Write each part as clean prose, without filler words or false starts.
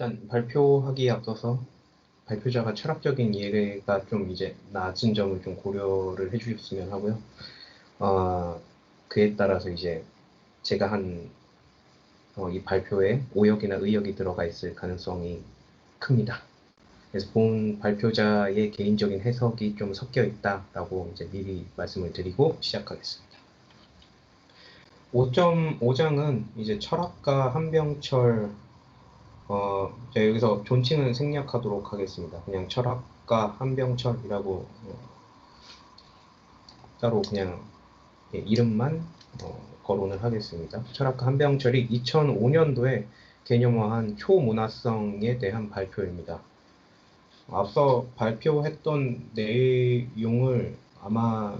일단 발표하기에 앞서서 발표자가 철학적인 이해가 좀 이제 낮은 점을 좀 고려를 해주셨으면 하고요. 그에 따라서 이제 제가 이 발표에 오역이나 의역이 들어가 있을 가능성이 큽니다. 그래서 본 발표자의 개인적인 해석이 좀 섞여 있다라고 이제 미리 말씀을 드리고 시작하겠습니다. 5.5장은 이제 철학가 한병철, 제가 여기서 존칭은 생략하도록 하겠습니다. 그냥 철학가 한병철이라고 따로 그냥 이름만 거론을 하겠습니다. 철학가 한병철이 2005년도에 개념화한 초문화성에 대한 발표입니다. 앞서 발표했던 내용을 아마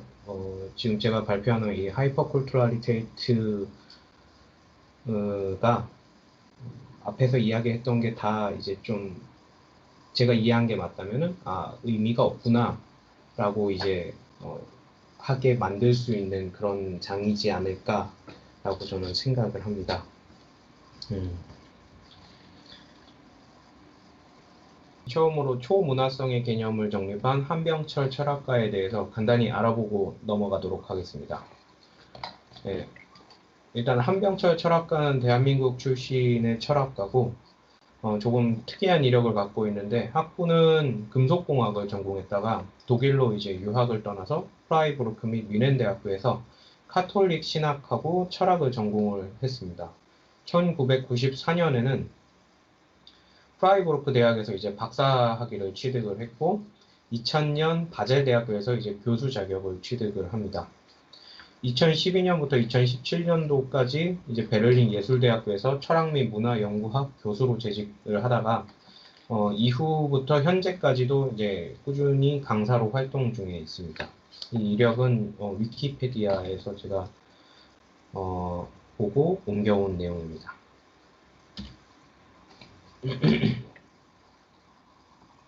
지금 제가 발표하는 이 하이퍼쿨투랄리테이트가 앞에서 이야기했던 게 다 이제 좀 제가 이해한 게 맞다면은 의미가 없구나 라고 이제 하게 만들 수 있는 그런 장이지 않을까 라고 저는 생각을 합니다. 처음으로 초문화성의 개념을 정립한 한병철 철학가에 대해서 간단히 알아보고 넘어가도록 하겠습니다. 네. 일단 한병철 철학가는 대한민국 출신의 철학가고 조금 특이한 이력을 갖고 있는데 학부는 금속공학을 전공했다가 독일로 이제 유학을 떠나서 프라이부르크 및 뮌헨 대학교에서 카톨릭 신학하고 철학을 전공을 했습니다. 1994년에는 프라이부르크 대학에서 이제 박사학위를 취득을 했고 2000년 바젤 대학교에서 이제 교수 자격을 취득을 합니다. 2012년부터 2017년도까지 이제 베를린 예술대학교에서 철학 및 문화연구학 교수로 재직을 하다가 이후부터 현재까지도 이제 꾸준히 강사로 활동 중에 있습니다. 이 이력은 위키피디아에서 제가 보고 옮겨온 내용입니다.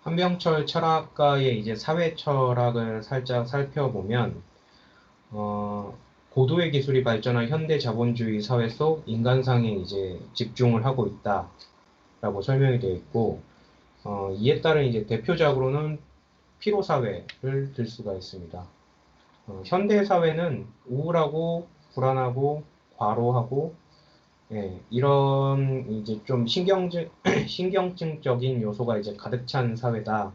한병철 철학가의 이제 사회 철학을 살짝 살펴보면 고도의 기술이 발전한 현대 자본주의 사회 속 인간상에 이제 집중을 하고 있다라고 설명이 되어 있고, 이에 따른 이제 대표적으로는 피로사회를 들 수가 있습니다. 현대 사회는 우울하고 불안하고 과로하고 이런 이제 좀 신경증적인 요소가 이제 가득 찬 사회다.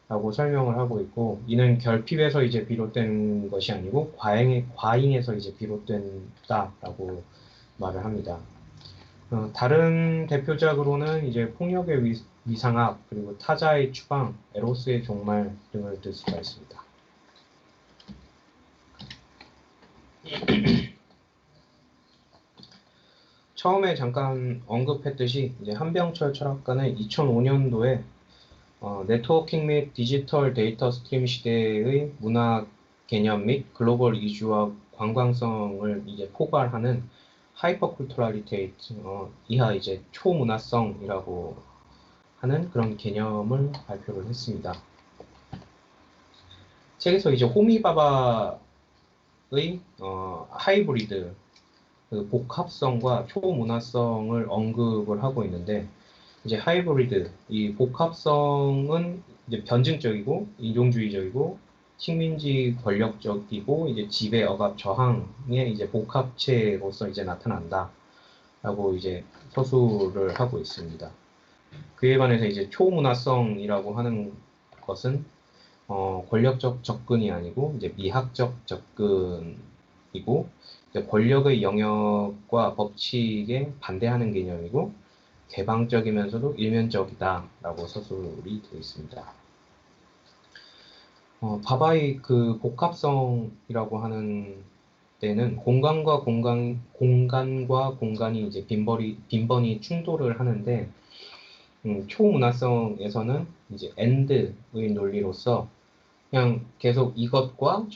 라고 설명을 하고 있고, 이는 결핍에서 이제 비롯된 것이 아니고 과잉에서 이제 비롯된다라고 말을 합니다. 다른 대표작으로는 이제 폭력의 위상학, 그리고 타자의 추방, 에로스의 종말 등을 들 수가 있습니다. 처음에 잠깐 언급했듯이 이제 한병철 철학가는 2005년도에 네트워킹 및 디지털 데이터 스트림 시대의 문화 개념 및 글로벌 이주와 관광성을 이제 포괄하는 하이퍼쿨투랄리테이트, 이하 이제 초문화성이라고 하는 그런 개념을 발표를 했습니다. 책에서 이제 호미바바의 하이브리드, 그 복합성과 초문화성을 언급을 하고 있는데, 이제 하이브리드, 이 복합성은 이제 변증적이고 인종주의적이고 식민지 권력적이고 이제 지배 억압 저항의 이제 복합체로서 이제 나타난다라고 이제 서술을 하고 있습니다. 그에 반해서 이제 초문화성이라고 하는 것은 권력적 접근이 아니고 이제 미학적 접근이고 이제 권력의 영역과 법칙에 반대하는 개념이고 개방적이면서도 일면적이다라고 서술이 되어 있습니다. 바바의 그 복합성이라고 하는 때는 공간과 공간이 이제 빈번히 충돌을 하는데 초문화성에서는 이제 AND의 논리로서 그냥 계속 이것과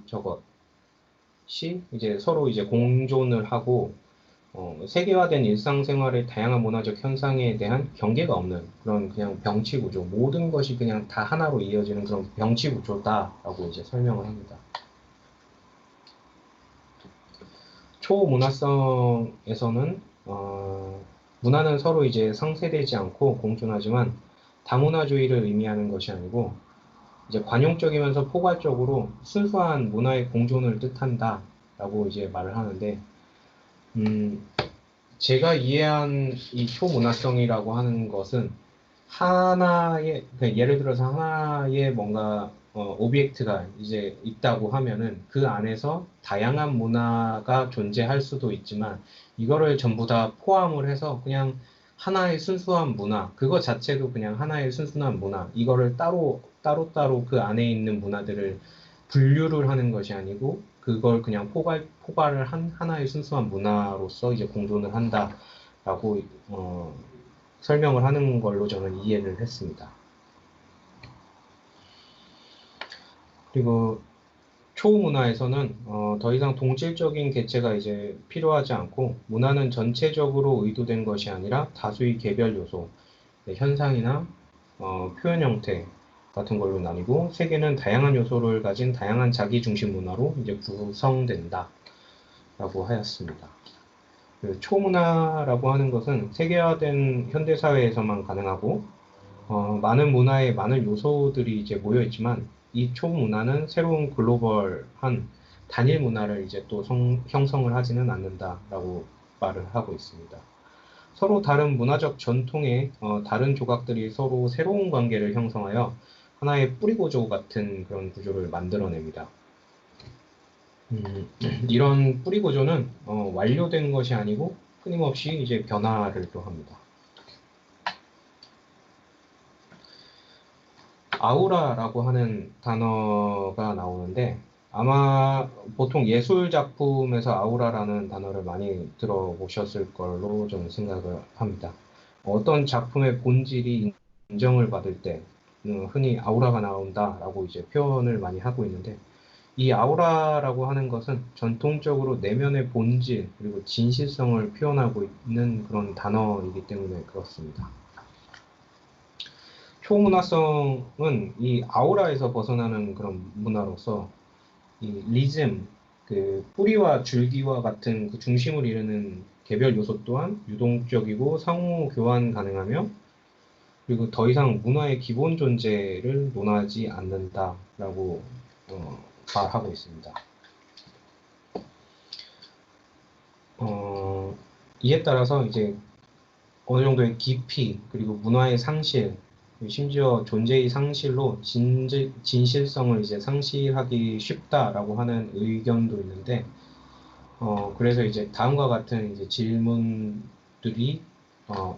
저것이 이제 서로 이제 공존을 하고 세계화된 일상생활의 다양한 문화적 현상에 대한 경계가 없는 그런 그냥 병치 구조, 모든 것이 그냥 다 하나로 이어지는 그런 병치 구조다라고 이제 설명을 합니다. 초문화성에서는 문화는 서로 이제 상쇄되지 않고 공존하지만 다문화주의를 의미하는 것이 아니고 이제 관용적이면서 포괄적으로 순수한 문화의 공존을 뜻한다라고 이제 말을 하는데, 음, 제가 이해한 이 초문화성이라고 하는 것은 하나의, 그러니까 예를 들어서 하나의 뭔가 오비젝트가 이제 있다고 하면은 그 안에서 다양한 문화가 존재할 수도 있지만 이거를 전부 다 포함을 해서 그냥 하나의 순수한 문화, 그거 자체도 그냥 하나의 순수한 문화, 이거를 따로 그 안에 있는 문화들을 분류를 하는 것이 아니고 그걸 그냥 포괄을 한 하나의 순수한 문화로서 이제 공존을 한다라고 설명을 하는 걸로 저는 이해를 했습니다. 그리고 초문화에서는 더 이상 동질적인 개체가 이제 필요하지 않고 문화는 전체적으로 의도된 것이 아니라 다수의 개별 요소, 현상이나 표현 형태 같은 걸로 나뉘고 세계는 다양한 요소를 가진 다양한 자기 중심 문화로 이제 구성된다라고 하였습니다. 그 초문화라고 하는 것은 세계화된 현대 사회에서만 가능하고 많은 문화의 많은 요소들이 이제 모여 있지만 이 초문화는 새로운 글로벌한 단일 문화를 이제 또 형성을 하지는 않는다라고 말을 하고 있습니다. 서로 다른 문화적 전통의 다른 조각들이 서로 새로운 관계를 형성하여 하나의 뿌리구조 같은 그런 구조를 만들어냅니다. 이런 뿌리구조는 완료된 것이 아니고 끊임없이 이제 변화를 또 합니다. 아우라라고 하는 단어가 나오는데 아마 보통 예술 작품에서 아우라라는 단어를 많이 들어보셨을 걸로 좀 생각을 합니다. 어떤 작품의 본질이 인정을 받을 때 흔히 아우라가 나온다라고 이제 표현을 많이 하고 있는데 이 아우라라고 하는 것은 전통적으로 내면의 본질 그리고 진실성을 표현하고 있는 그런 단어이기 때문에 그렇습니다. 초문화성은 이 아우라에서 벗어나는 그런 문화로서 이 리즘, 그 뿌리와 줄기와 같은 그 중심을 이루는 개별 요소 또한 유동적이고 상호 교환 가능하며 그리고 더 이상 문화의 기본 존재를 논하지 않는다라고 말하고 있습니다. 이에 따라서 이제 어느 정도의 깊이 그리고 문화의 상실 심지어 존재의 상실로 진실성을 이제 상실하기 쉽다라고 하는 의견도 있는데, 그래서 이제 다음과 같은 이제 질문들이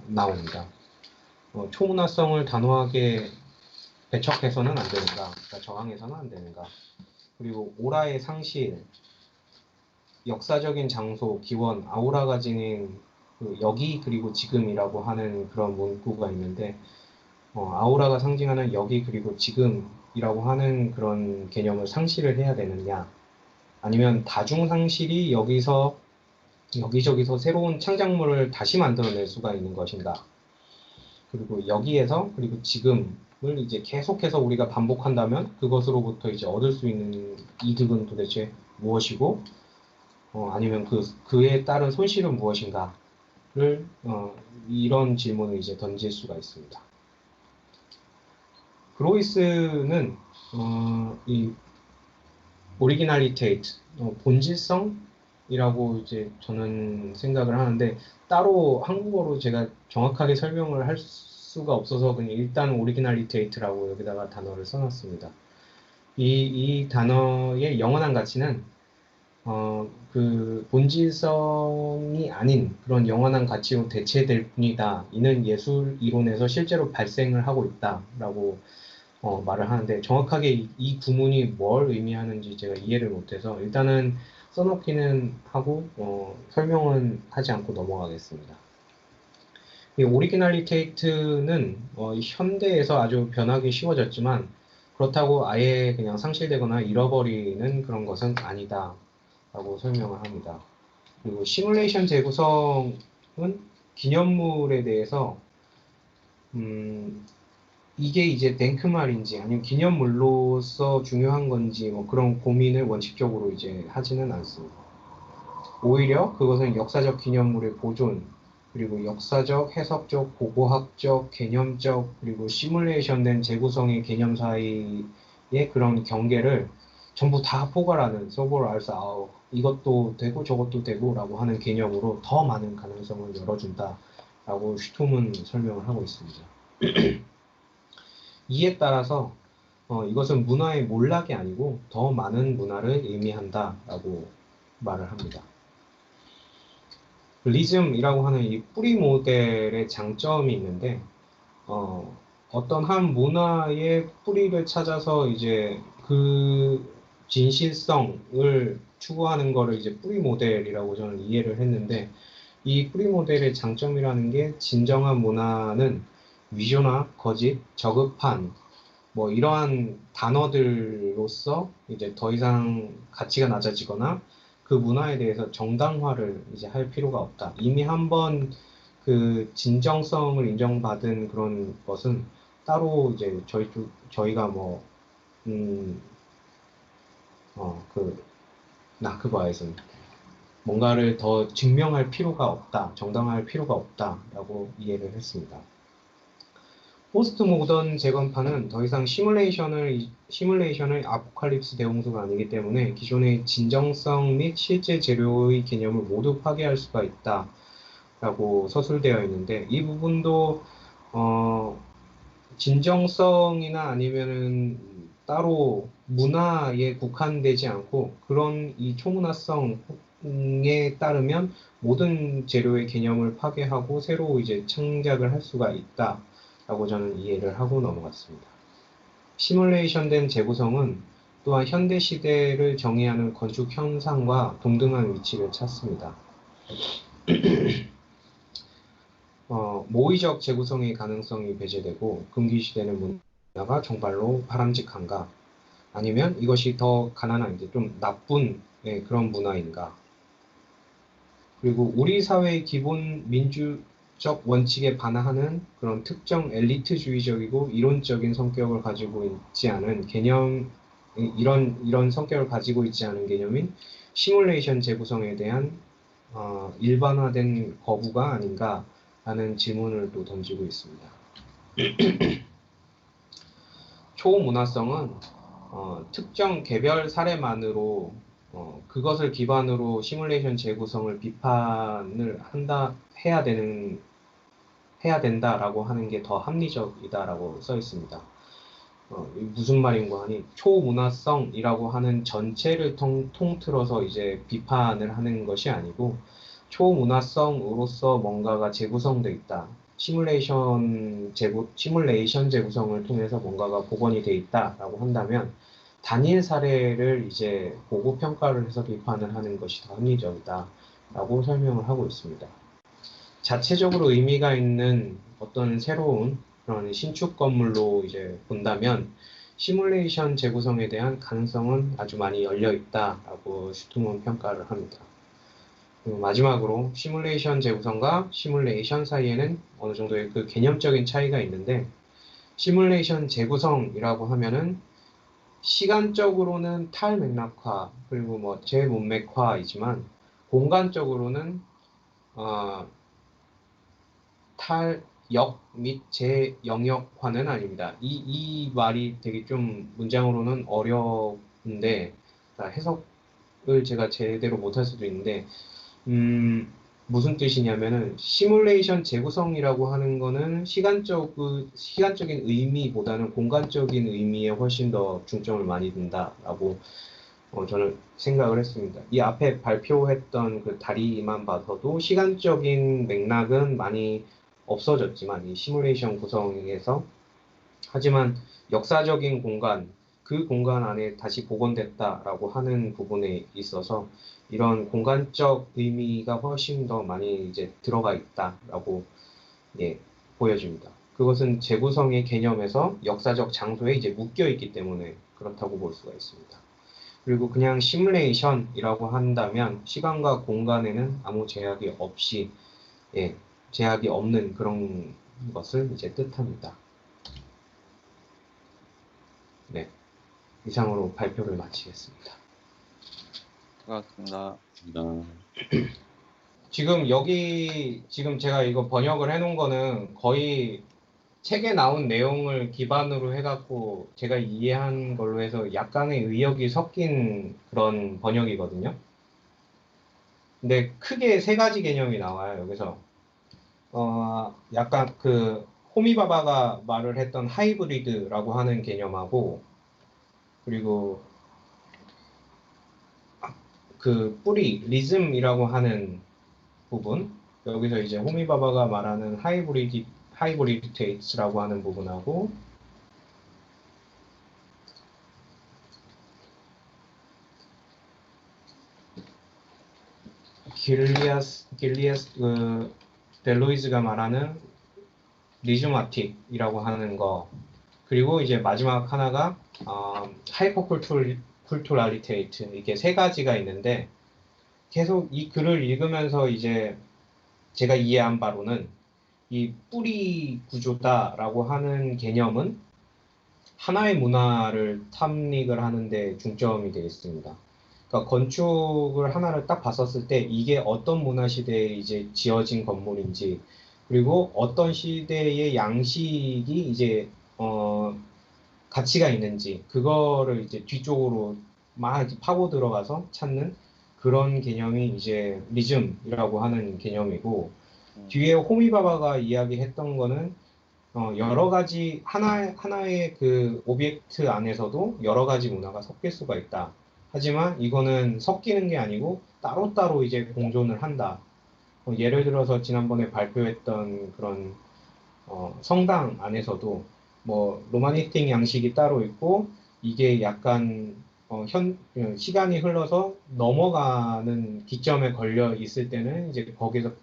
나옵니다. 초문화성을 단호하게 배척해서는 안 되는가, 그러니까 저항해서는 안 되는가, 그리고 오라의 상실, 역사적인 장소, 기원, 아우라가 지닌 그 여기 그리고 지금이라고 하는 그런 문구가 있는데 아우라가 상징하는 여기 그리고 지금이라고 하는 그런 개념을 상실을 해야 되느냐 아니면 다중상실이 여기저기서 새로운 창작물을 다시 만들어낼 수가 있는 것인가 그리고 여기에서 그리고 지금을 이제 계속해서 우리가 반복한다면 그것으로부터 이제 얻을 수 있는 이득은 도대체 무엇이고 아니면 그에 따른 손실은 무엇인가를 이런 질문을 이제 던질 수가 있습니다. 그로이스는 이 오리지널리테이트, 본질성이라고 이제 저는 생각을 하는데 따로 한국어로 제가 정확하게 설명을 할 수가 없어서 그냥 일단 오리지널리테이트라고 여기다가 단어를 써놨습니다. 이 단어의 영원한 가치는 그 본질성이 아닌 그런 영원한 가치로 대체될 뿐이다. 이는 예술 이론에서 실제로 발생을 하고 있다라고 말을 하는데 정확하게 이 구문이 뭘 의미하는지 제가 이해를 못해서 일단은 써놓기는 하고 설명은 하지 않고 넘어가겠습니다. 이 오리지널리테이트는 현대에서 아주 변하기 쉬워졌지만 그렇다고 아예 그냥 상실되거나 잃어버리는 그런 것은 아니다 라고 설명을 합니다. 그리고 시뮬레이션 재구성은 기념물에 대해서 이게 이제 댕크말인지 아니면 기념물로서 중요한 건지 뭐 그런 고민을 원칙적으로 이제 하지는 않습니다. 오히려 그것은 역사적 기념물의 보존 그리고 역사적, 해석적, 고고학적, 개념적, 그리고 시뮬레이션된 재구성의 개념 사이의 그런 경계를 전부 다 포괄하는 서버를 알서 이것도 되고 저것도 되고 라고 하는 개념으로 더 많은 가능성을 열어준다 라고 슈툼은 설명을 하고 있습니다. 이에 따라서 이것은 문화의 몰락이 아니고 더 많은 문화를 의미한다 라고 말을 합니다. 리즘이라고 하는 이 뿌리 모델의 장점이 있는데 어떤 한 문화의 뿌리를 찾아서 이제 그 진실성을 추구하는 거를 이제 뿌리 모델이라고 저는 이해를 했는데 이 뿌리 모델의 장점이라는 게 진정한 문화는 위조나 거짓, 저급한 뭐 이러한 단어들로서 이제 더 이상 가치가 낮아지거나 그 문화에 대해서 정당화를 이제 할 필요가 없다. 이미 한번 그 진정성을 인정받은 그런 것은 따로 이제 저희가 뭐, 그, 나크바에서는 뭔가를 더 증명할 필요가 없다. 정당화할 필요가 없다라고 이해를 했습니다. 포스트 모던 재건파는 더 이상 시뮬레이션의 아포칼립스 대홍수가 아니기 때문에 기존의 진정성 및 실제 재료의 개념을 모두 파괴할 수가 있다. 라고 서술되어 있는데 이 부분도 진정성이나 아니면은 따로 문화에 국한되지 않고 그런 이 초문화성에 따르면 모든 재료의 개념을 파괴하고 새로 이제 창작을 할 수가 있다라고 저는 이해를 하고 넘어갔습니다. 시뮬레이션된 재구성은 또한 현대 시대를 정의하는 건축 현상과 동등한 위치를 찾습니다. 모의적 재구성의 가능성이 배제되고 금기시되는 문화가 정말로 바람직한가? 아니면 이것이 더 가난한 이제 좀 나쁜 그런 문화인가? 그리고 우리 사회의 기본 민주적 원칙에 반하는 그런 특정 엘리트주의적이고 이론적인 성격을 가지고 있지 않은 개념, 이런 성격을 가지고 있지 않은 개념인 시뮬레이션 재구성에 대한 일반화된 거부가 아닌가 라는 질문을 또 던지고 있습니다. 초문화성은 특정 개별 사례만으로 그것을 기반으로 시뮬레이션 재구성을 비판을 해야 된다라고 하는 게 더 합리적이다라고 써 있습니다. 무슨 말인가 하니 초문화성이라고 하는 전체를 통틀어서 이제 비판을 하는 것이 아니고 초문화성으로서 뭔가가 재구성돼 있다. 시뮬레이션 재구성을 통해서 뭔가가 복원이 돼 있다라고 한다면 단일 사례를 이제 보고 평가를 해서 비판을 하는 것이 더 합리적이다라고 설명을 하고 있습니다. 자체적으로 의미가 있는 어떤 새로운 그런 신축 건물로 이제 본다면 시뮬레이션 재구성에 대한 가능성은 아주 많이 열려 있다라고 슈트먼 평가를 합니다. 마지막으로 시뮬레이션 재구성과 시뮬레이션 사이에는 어느 정도의 그 개념적인 차이가 있는데 시뮬레이션 재구성이라고 하면은 시간적으로는 탈맥락화 그리고 뭐 재문맥화이지만 공간적으로는 탈역 및 재영역화는 아닙니다. 이 말이 되게 좀 문장으로는 어려운데 해석을 제가 제대로 못할 수도 있는데 무슨 뜻이냐면은 시뮬레이션 재구성이라고 하는 거는 시간적인 의미보다는 공간적인 의미에 훨씬 더 중점을 많이 둔다라고 저는 생각을 했습니다. 이 앞에 발표했던 그 다리만 봐서도 시간적인 맥락은 많이 없어졌지만 이 시뮬레이션 구성에서 하지만 역사적인 공간 그 공간 안에 다시 복원됐다라고 하는 부분에 있어서 이런 공간적 의미가 훨씬 더 많이 이제 들어가 있다라고 보여집니다. 그것은 재구성의 개념에서 역사적 장소에 이제 묶여 있기 때문에 그렇다고 볼 수가 있습니다. 그리고 그냥 시뮬레이션이라고 한다면 시간과 공간에는 아무 제약이 없이 제약이 없는 그런 것을 이제 뜻합니다. 네, 이상으로 발표를 마치겠습니다. 수고하셨습니다. 지금 여기 지금 제가 이거 번역을 해놓은 거는 거의 책에 나온 내용을 기반으로 해갖고 제가 이해한 걸로 해서 약간의 의역이 섞인 그런 번역이거든요. 근데 크게 세 가지 개념이 나와요, 여기서. 약간 그 호미바바가 말을 했던 하이브리드라고 하는 개념하고, 그리고 그 뿌리, 리즘이라고 하는 부분, 여기서 이제 호미바바가 말하는 하이브리드 테이츠라고 하는 부분하고, 길리아스 델로이즈가 말하는 리즈마틱이라고 하는 거, 그리고 이제 마지막 하나가 하이퍼쿨투랄리테이트, 이게 세 가지가 있는데, 계속 이 글을 읽으면서 이제 제가 이해한 바로는 이 뿌리 구조다라고 하는 개념은 하나의 문화를 탐닉을 하는데 중점이 되어 있습니다. 그러니까 건축을 하나를 딱 봤었을 때 이게 어떤 문화 시대에 이제 지어진 건물인지, 그리고 어떤 시대의 양식이 이제 가치가 있는지, 그거를 이제 뒤쪽으로 막 파고 들어가서 찾는 그런 개념이 이제 리즘이라고 하는 개념이고, 뒤에 호미바바가 이야기했던 거는 여러 가지 하나의 그 오비젝트 안에서도 여러 가지 문화가 섞일 수가 있다. 하지만 이거는 섞이는 게 아니고 따로따로 이제 공존을 한다. 예를 들어서 지난번에 발표했던 그런 성당 안에서도 뭐 로마니스틱 양식이 따로 있고, 이게 약간 시간이 흘러서 넘어가는 기점에 걸려 있을 때는 이제 거기서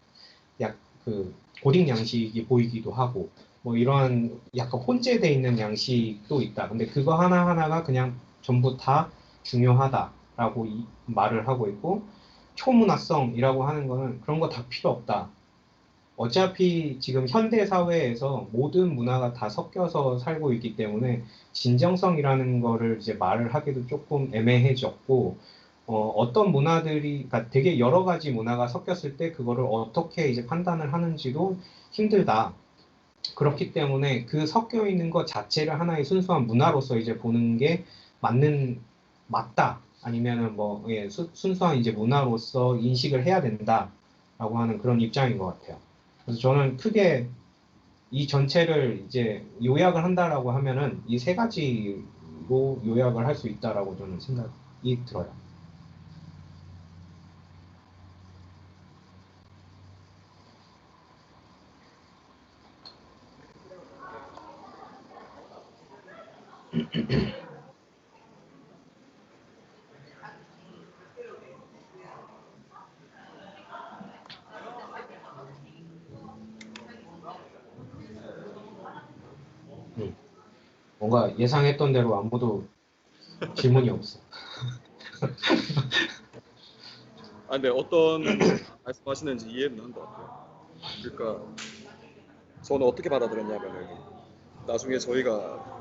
약 그 고딕 양식이 보이기도 하고, 뭐 이러한 약간 혼재되어 있는 양식도 있다. 근데 그거 하나하나가 그냥 전부 다 중요하다라고 말을 하고 있고, 초문화성이라고 하는 거는 그런 거 다 필요 없다. 어차피 지금 현대 사회에서 모든 문화가 다 섞여서 살고 있기 때문에 진정성이라는 거를 이제 말을 하기도 조금 애매해졌고, 어떤 문화들이, 그러니까 되게 여러 가지 문화가 섞였을 때 그거를 어떻게 이제 판단을 하는지도 힘들다. 그렇기 때문에 그 섞여 있는 것 자체를 하나의 순수한 문화로서 이제 보는 게 맞다. 아니면은 뭐, 예, 순수한 이제 문화로서 인식을 해야 된다라고 하는 그런 입장인 것 같아요. 그래서 저는 크게 이 전체를 이제 요약을 한다라고 하면은 이 세 가지로 요약을 할 수 있다라고 저는 생각이 들어요. 뭔가 예상했던 대로 아무도 질문이 없어. 근데 어떤 말씀하시는지 이해는 한 것 같아요. 그러니까 저는 어떻게 받아들였냐면은 나중에 저희가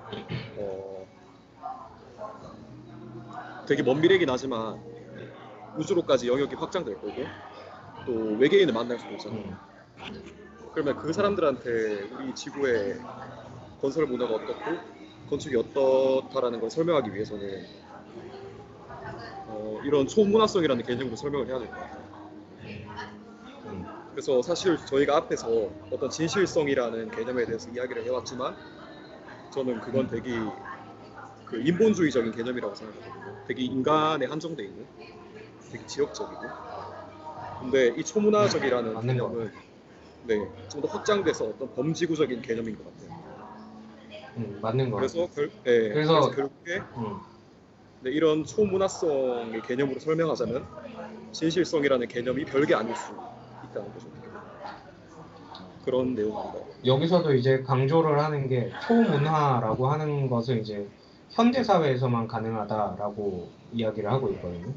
되게 먼 미래긴 하지만 우주로까지 영역이 확장될 거고 또 외계인을 만날 수도 있잖아요. 그러면 그 사람들한테 우리 지구의 건설 문화가 어떻고 건축이 어떻다라는 걸 설명하기 위해서는 이런 초문화성이라는 개념으로 설명을 해야 될 것 같아요. 그래서 사실 저희가 앞에서 어떤 진실성이라는 개념에 대해서 이야기를 해왔지만 저는 그건 되게 그 인본주의적인 개념이라고 생각하거든요. 되게 인간에 한정돼 있는, 되게 지역적이고. 근데 이 초문화적이라는 개념은 좀 더 확장돼서 어떤 범지구적인 개념인 것 같아요. 맞는 것 같아요. 그래서 결국에 이런 초문화성의 개념으로 설명하자면 진실성이라는 개념이 별게 아닐 수 있다는 거죠. 그런 내용입니다. 여기서도 이제 강조를 하는 게 초문화라고 하는 것은 이제 현대 사회에서만 가능하다라고 이야기를 하고 있거든요.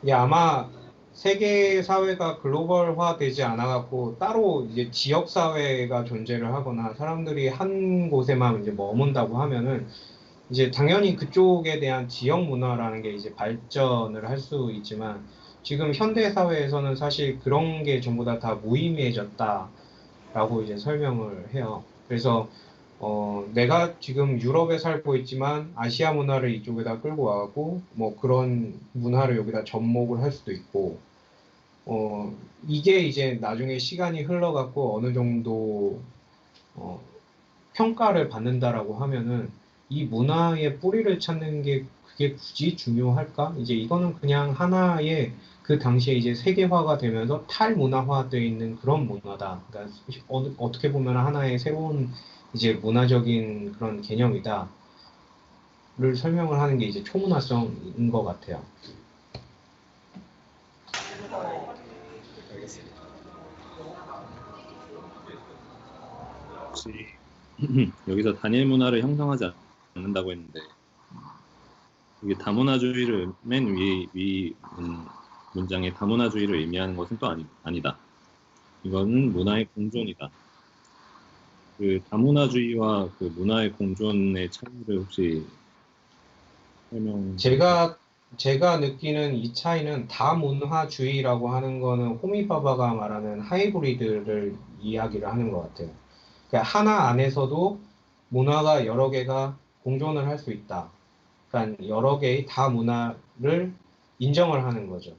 이게 아마 세계 사회가 글로벌화 되지 않아갖고 따로 이제 지역 사회가 존재를 하거나 사람들이 한 곳에만 이제 머문다고 하면은 이제 당연히 그쪽에 대한 지역 문화라는 게 이제 발전을 할 수 있지만, 지금 현대 사회에서는 사실 그런 게 전부 다 무의미해졌다라고 이제 설명을 해요. 그래서 내가 지금 유럽에 살고 있지만 아시아 문화를 이쪽에다 끌고 와고 뭐 그런 문화를 여기다 접목을 할 수도 있고 이게 이제 나중에 시간이 흘러갖고 어느 정도 어, 평가를 받는다라고 하면은 이 문화의 뿌리를 찾는 게 그게 굳이 중요할까? 이제 이거는 그냥 하나의 그 당시에 이제 세계화가 되면서 탈문화화되어 있는 그런 문화다. 그러니까 어떻게 보면 하나의 새로운 이제 문화적인 그런 개념이다를 설명을 하는 게 이제 초문화성인 것 같아요. 알겠습니다. 혹시 여기서 단일 문화를 형성하지 않는다고 했는데 이게 다문화주의를 맨 위 문장에 다문화주의를 의미하는 것은 또 아니다. 이거는 문화의 공존이다. 그 다문화주의와 그 문화의 공존의 차이를 혹시 설명? 제가 느끼는 이 차이는 다문화주의라고 하는 거는 호미바바가 말하는 하이브리드를 이야기를 하는 것 같아요. 그러니까 하나 안에서도 문화가 여러 개가 공존을 할 수 있다. 그러니까 여러 개의 다문화를 인정을 하는 거죠.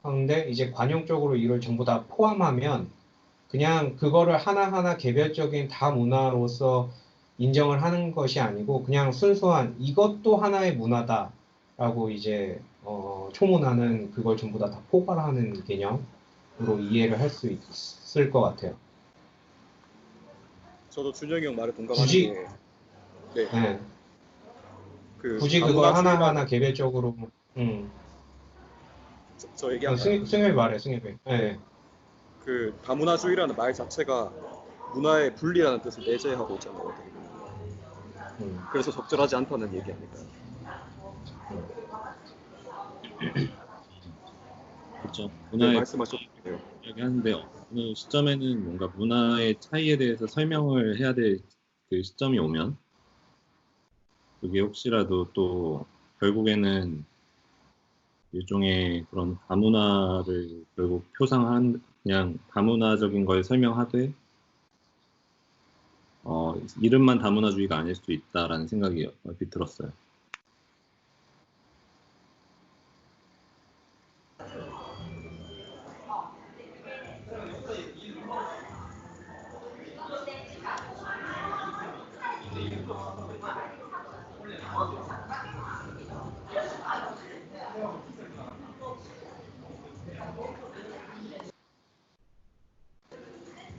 그런데 이제 관용적으로 이걸 전부 다 포함하면 그냥 그거를 하나하나 개별적인 다문화로서 인정을 하는 것이 아니고 그냥 순수한 이것도 하나의 문화다라고 이제 초문화는 그걸 전부 다 포괄하는 개념으로 이해를 할 수 있을 것 같아요. 저도 준영이 형 말에 동감하는 굳이 게, 네, 네, 그 굳이 그걸 하나하나 다문화주의라는 개별적으로 저 얘기할까요? 승엽이 말해 승엽이. 네. 그 다문화주의라는 말 자체가 문화의 분리라는 뜻을 내재하고 있잖아요. 어떻게 보면. 음, 그래서 적절하지 않다는 얘기 아닐까요? 그렇죠. 네, 문화의 말씀하셔도 돼요. 이야기하는데 어느 시점에는 뭔가 문화의 차이에 대해서 설명을 해야 될 그 시점이 오면 그게 혹시라도 또 결국에는 일종의 그런 다문화를 결국 표상한 그냥 다문화적인 걸 설명하되 이름만 다문화주의가 아닐 수도 있다라는 생각이 얼핏 들었어요.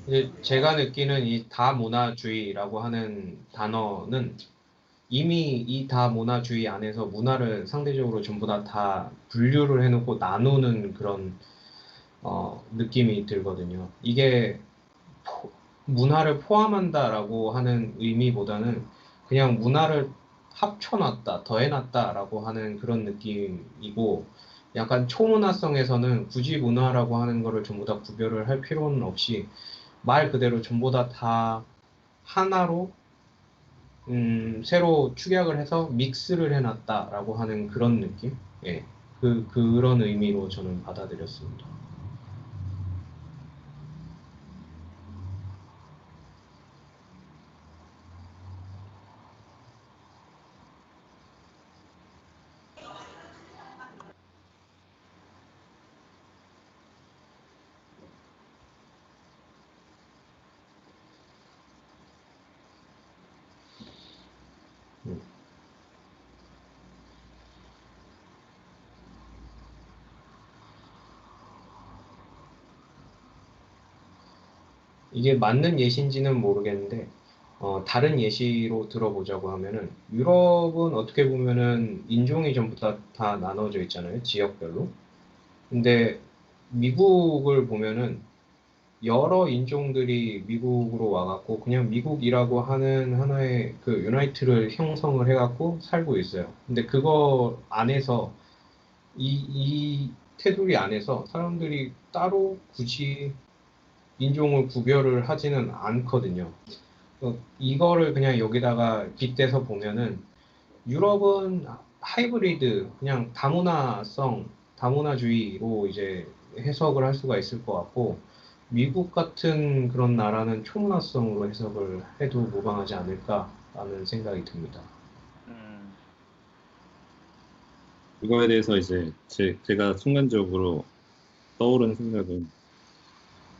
이제 제가 느끼는 이 다문화주의라고 하는 단어는 이미 이 다문화주의 안에서 문화를 상대적으로 전부 다 분류를 해놓고 나누는 그런 느낌이 들거든요. 이게 문화를 포함한다라고 하는 의미보다는 그냥 문화를 합쳐놨다, 더해놨다라고 하는 그런 느낌이고 약간 초문화성에서는 굳이 문화라고 하는 거를 전부 다 구별을 할 필요는 없이 말 그대로 전부 다 하나로 새로 축약을 해서 믹스를 해놨다라고 하는 그런 느낌? 예. 그런 의미로 저는 받아들였습니다. 음. 이게 맞는 예시인지는 모르겠는데, 다른 예시로 들어보자고 하면은, 유럽은 어떻게 보면은 인종이 전부 다 나눠져 있잖아요. 지역별로. 근데 미국을 보면은 여러 인종들이 미국으로 와갖고 그냥 미국이라고 하는 하나의 그 유나이트를 형성을 해갖고 살고 있어요. 근데 그거 안에서 이 테두리 안에서 사람들이 따로 굳이 인종을 구별을 하지는 않거든요. 이거를 그냥 여기다가 빗대서 보면은 유럽은 하이브리드, 그냥 다문화주의로 이제 해석을 할 수가 있을 것 같고, 미국 같은 그런 나라는 초문화성으로 해석을 해도 무방하지 않을까라는 생각이 듭니다. 음, 이거에 대해서 이제 제가 순간적으로 떠오른 생각은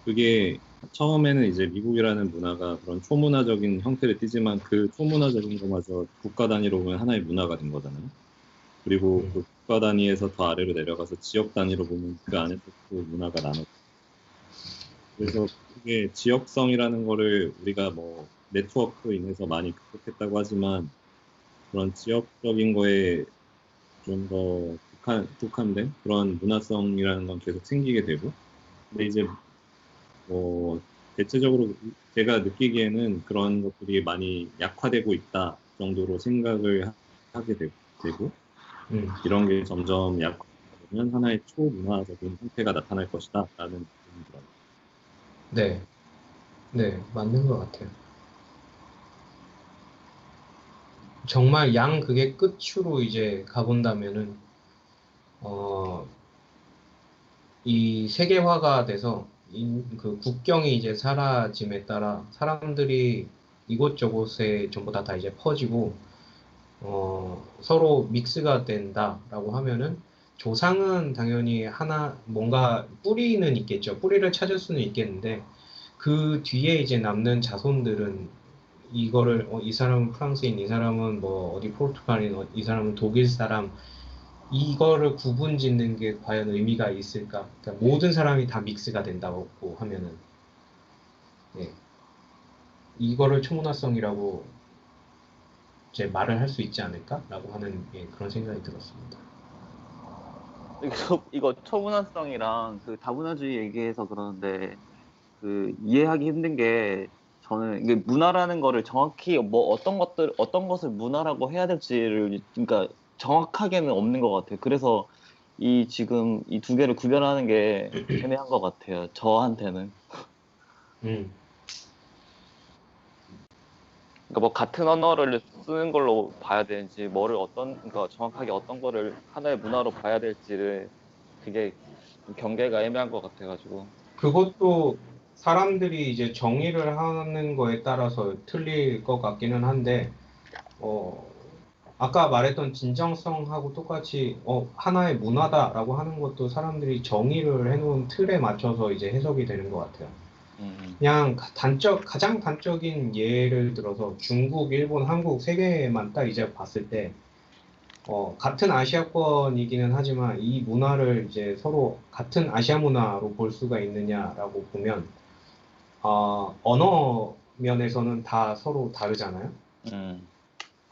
그게 처음에는 이제 미국이라는 문화가 그런 초문화적인 형태를 띠지만 그 초문화적인 거마저 국가 단위로 보면 하나의 문화가 된 거잖아요. 그리고 그 국가 단위에서 더 아래로 내려가서 지역 단위로 보면 그 안에서 또 문화가 나눠. 그래서 그게 지역성이라는 거를 우리가 뭐 네트워크로 인해서 많이 극복했다고 하지만 그런 지역적인 거에 좀 더 국한된 그런 문화성이라는 건 계속 생기게 되고, 근데 이제 뭐 대체적으로 제가 느끼기에는 그런 것들이 많이 약화되고 있다 정도로 생각을 하게 되고 이런 게 점점 약화되면 하나의 초문화적인 형태가 나타날 것이다 라는 느낌이 들어요. 네, 네, 맞는 것 같아요. 정말 양극의 끝으로 이제 가본다면은, 이 세계화가 돼서 그 국경이 이제 사라짐에 따라 사람들이 이곳저곳에 전부 다 이제 퍼지고, 서로 믹스가 된다라고 하면은 조상은 당연히 하나 뭔가 뿌리는 있겠죠. 뿌리를 찾을 수는 있겠는데 그 뒤에 이제 남는 자손들은 이거를 이 사람은 프랑스인, 이 사람은 뭐 어디 포르투갈인, 이 사람은 독일 사람, 이거를 구분 짓는 게 과연 의미가 있을까? 그러니까 모든 사람이 다 믹스가 된다고 하면은, 예, 이거를 초문화성이라고 이제 말을 할 수 있지 않을까라고 하는, 예, 그런 생각이 들었습니다. 이거 초문화성이랑 그 다문화주의 얘기해서 그러는데 그 이해하기 힘든 게 저는 이게 문화라는 거를 정확히 뭐 어떤 것을 문화라고 해야 될지를 그러니까 정확하게는 없는 것 같아요. 그래서 이 지금 이 두 개를 구별하는 게 애매한 것 같아요. 저한테는. 음, 그러니까 뭐 같은 언어를 쓰는 걸로 봐야 되는지 그러니까 정확하게 어떤 거를 하나의 문화로 봐야 될지를 그게 좀 경계가 애매한 것 같아가지고. 그것도 사람들이 이제 정의를 하는 거에 따라서 틀릴 것 같기는 한데, 어, 아까 말했던 진정성하고 똑같이, 하나의 문화다라고 하는 것도 사람들이 정의를 해놓은 틀에 맞춰서 이제 해석이 되는 것 같아요. 그냥 가장 단적인 예를 들어서 중국, 일본, 한국 세 개만 딱 이제 봤을 때, 같은 아시아권이기는 하지만 이 문화를 이제 서로 같은 아시아 문화로 볼 수가 있느냐라고 보면, 언어 면에서는 다 서로 다르잖아요. 음,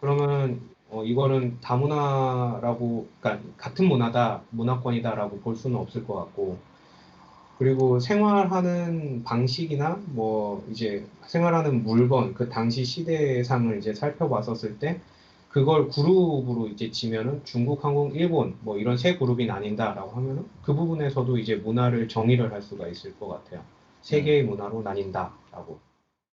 그러면 이거는 다문화라고, 그러니까 같은 문화다, 문화권이다라고 볼 수는 없을 것 같고, 그리고 생활하는 방식이나 뭐 이제 생활하는 물건, 그 당시 시대상을 이제 살펴봤었을 때 그걸 그룹으로 이제 지면은 중국, 한국, 일본 뭐 이런 세 그룹이 나뉜다라고 하면은 그 부분에서도 이제 문화를 정의를 할 수가 있을 것 같아요. 세 개의 문화로 나뉜다라고.